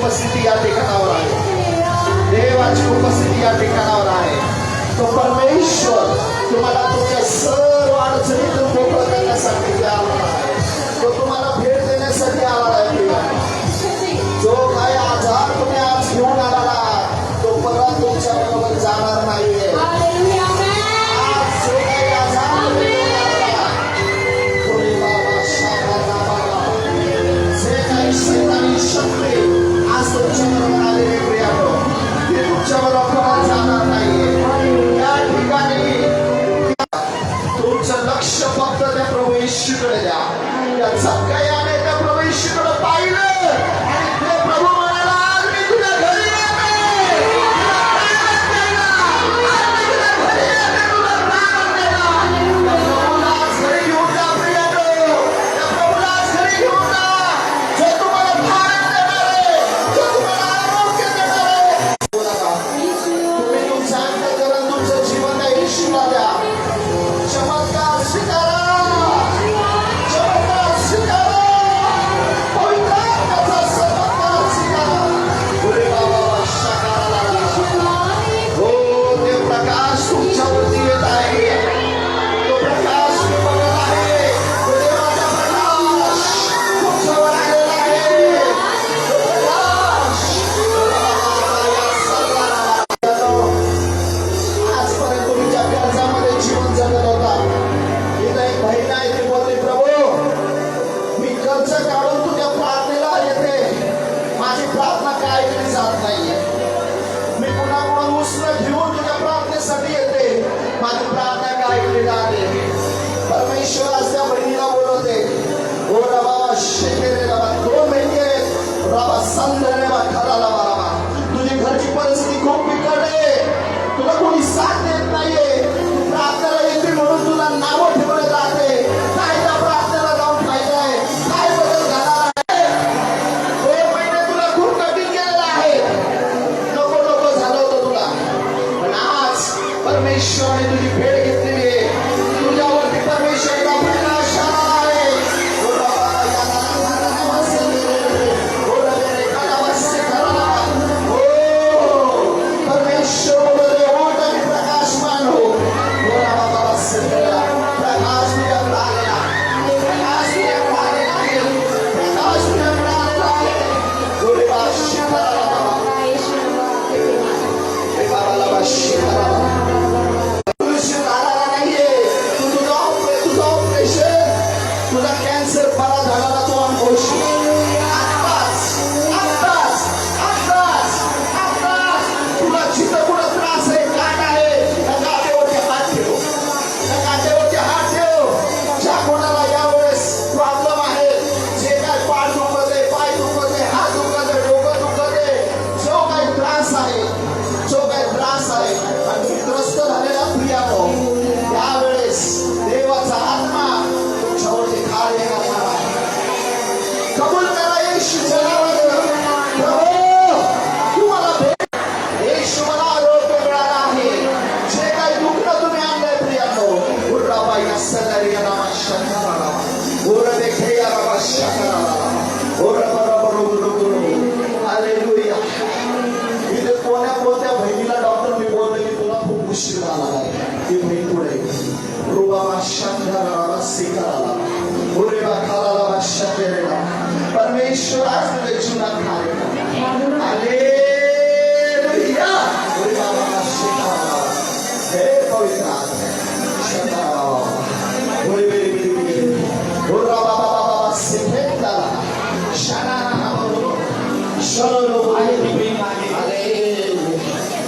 उपस्थिती या ठिकाणावर आहे, देवाची उपस्थिती या ठिकाणावर आहे. तो परमेश्वर तुम्हाला तुमच्या सर्व अडचणीतून मोकळं करण्यासाठी आला आहे. तो तुम्हाला भेट देण्यासाठी आला आहे. जो काही आजार तुम्ही आज घेऊन आला तो परत तुमच्या बरोबर जाणार नाहीये. आज जो काही आजार घेऊन आला, जे काही शैतानी शक्ती आज तुमच्या बरोबर आलेली प्रियानो, ते तुमच्या बरोबर जाणार नाहीये. या ठिकाणी तुमचं लक्ष फक्त त्या प्रभू येशूकडे द्या. या झटक्याने त्या प्रभू येशूकडे पाहिलं आणि ते प्रभू म्हणाला, आज मी तुझ्या घरी येते, प्रभूला आज घरी घेऊन जा प्रियानो. त्या प्रभूला आज घरी घेऊन जा, जो तुम्हाला भाग देणार आहे, जो तुम्हाला आरोग्य देणार आहे. तुम्ही तुमचं अंतःकरण, तुमचं जीवन त्या येशूला द्या. चमत्कार स्वीकारा, चमत्कार स्वीकारा, पवित्र आत्म्याचा चमत्कार स्वीकारा. पुढे बाबा शाकाराला हो, ते प्रकाश तुमच्यावरती येत आहे. तो प्रकाश मी बघत आहे. तो देवाचा प्रकाश तुमच्यावर आलेला आहे. तो प्रकाश आजपर्यंत तुमच्या कर्जामध्ये जीवन जगत होता. इथं एक बहीण आहे, ती बोलते, प्रभू मी कर्ज काढून तुझ्या प्रार्थनेला येते, माझी प्रार्थना काय केली जात नाहीये. मी पुन्हा पुन्हा उसनं घेऊन तुझ्या प्रार्थनेसाठी येते, माझी प्रार्थना काय केली जाते. परमेश्वर आज त्या बहिणीला बोलवते, ओ बाबा शेकेरे बाबा, 2 महिने बाबा संदर्भ खराला बाबा, तुझी घरची परिस्थिती खूप बिकट आहे, तुला कोणी साथ देत नाहीये, तू प्रार्थनेला येते म्हणून तुला नावं ठेवले जाते. काय त्या प्रार्थनेला जाऊन फायदा आहे, काय बदल झाला आहे. 2 महिने तुला खूप कठीण गेलेला आहे, नको नको झालं होतं तुला, पण आज परमेश्वराने तुझी भेट घेतलेली आहे. तुझ्यावरती परमेश्वराचा प्रकाश आला आहे. परमेश्वर बोलले, उठ आणि प्रकाशमान हो. प्रकाश तुझ्याकडे आलेला आहे, प्रकाश तुझ्याकडे आलेला आहे, प्रकाश तुझ्याकडे आलेला आहे. बोले बा शिकारा बाबाला बा शिकारा तुझा कॅन्सर बरा झाला तो अनुभवशील. तुला जिथं कुठं त्रास आहे, काट आहे, त्या काटेवरती हात ठेव, त्या काटेवरती हात ठेव. ज्या कोणाला यावेळेस प्रॉब्लेम आहे, जे काय पाठ दुखत आहे, पाय दुखत आहे, हात दुखत आहे, डोकं दुखत आहे, जो काही त्रास आहे, जो काही त्रास आहे आणि त्रस्त झालेला प्रियानो, त्यावेळेस देवाचा आत्मा तुमच्यावरती कार्य करणार आहे. कबूल करा येशूच्या नावानं. प्रभू तुम्हाला भेट, येशू मला आरोग्य मिळाला आहे. जे काही दुःख तुम्ही आणलंय प्रियानो, उर्राबाई असणारी या नावा शंकराला, उर्र देखे या नावा शंकराला, उर्र बरोबर. हालेलुया. इथे कोणत्या बहिणीला डॉक्टर मी बोलले की तुला खूप उशीर झाला आहे, ती बहीण पुढे रुबाबा शंकराला सिकाराला, उरेबा खालाला शंकरेला. परमेश्वर आज तुझ्या जीवनात कार्य करणार. हालेलुया. उरेबा शिकाराला, हे पवित्र आत्मा शंकराला, उरेबेरी उर्राबा बाबा सिकेताला शनाना शलो आहे ती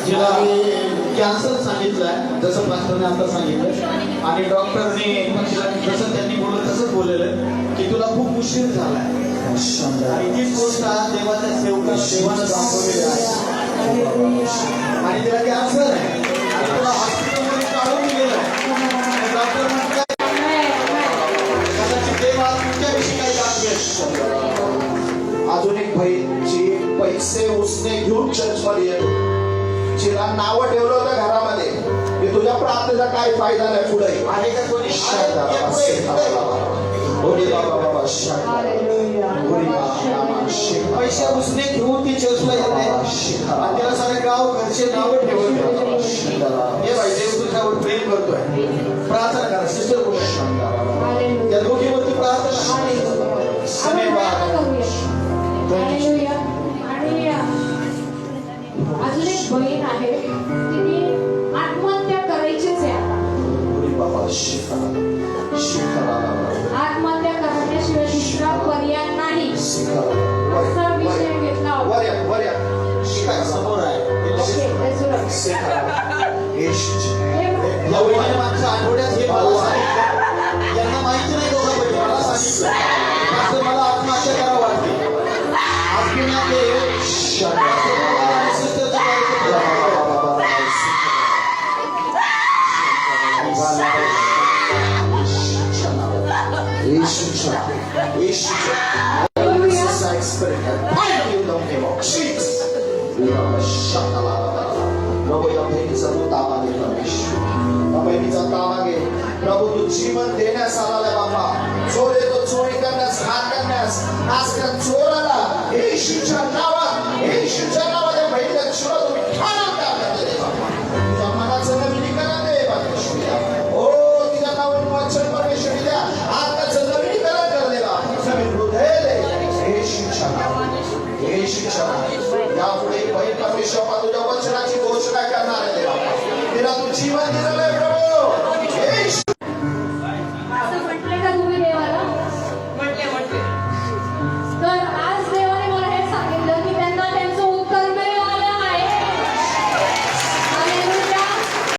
जिला कॅन्सर सांगितलंय, जसं पास्टरने आता सांगितलं, आणि डॉक्टरने जसं त्यांनी बोललं तसंच बोललेलं की तुला खूप उशीर झालाय. आणि तीच गोष्ट आज देवाच्या देवानं दाखवलेली आहे. आणि तिला कॅन्सर आहे आणि तुला हॉस्पिटलमध्ये काढून गेलं. डॉक्टर म्हणतात कदाचित देव आज तुमच्याविषयी काही दाखवेल. अजून एक बहीण जी पैसे उसने घेऊन चर्चमध्ये येतो, जिला नावं ठेवलं होतं घरामध्ये की तुझ्या प्रार्थनेचा काय फायदा नाही पुढे आहे का कोणी? होरी बाबा बाबा शांत होरी बाबा पैसे उसने घेऊन ती चर्चला येते आणि त्याला सारे गाव घरचे नाव ठेवत हे भाई देव तुझ्यावर प्रेम करतोय प्रार्थना करा सिस्टर बोला त्या दोघीवरती प्रार्थना धन्यवाद आणि अजून एक बहीण आहे तिने आत्महत्या करायचीच आहे आता आत्महत्या करण्याशिवाय दुसरा पर्याय नाही असा विषय घेतला होता. समोर आहे ओके, that's right. या वहिनीने मागच्या आठवड्यात हे मला सांगितलं यांना माहिती नाही दोघा बहिणी मला सांगितलं मात्र मला आत्महत्या करावं वाटते आज पुन्हा ते प्रभु तू जीवन देण्यास आला बाबा चोर येतो चोरी करण्यास घात करण्यास आज चोराला येशूच्या नावात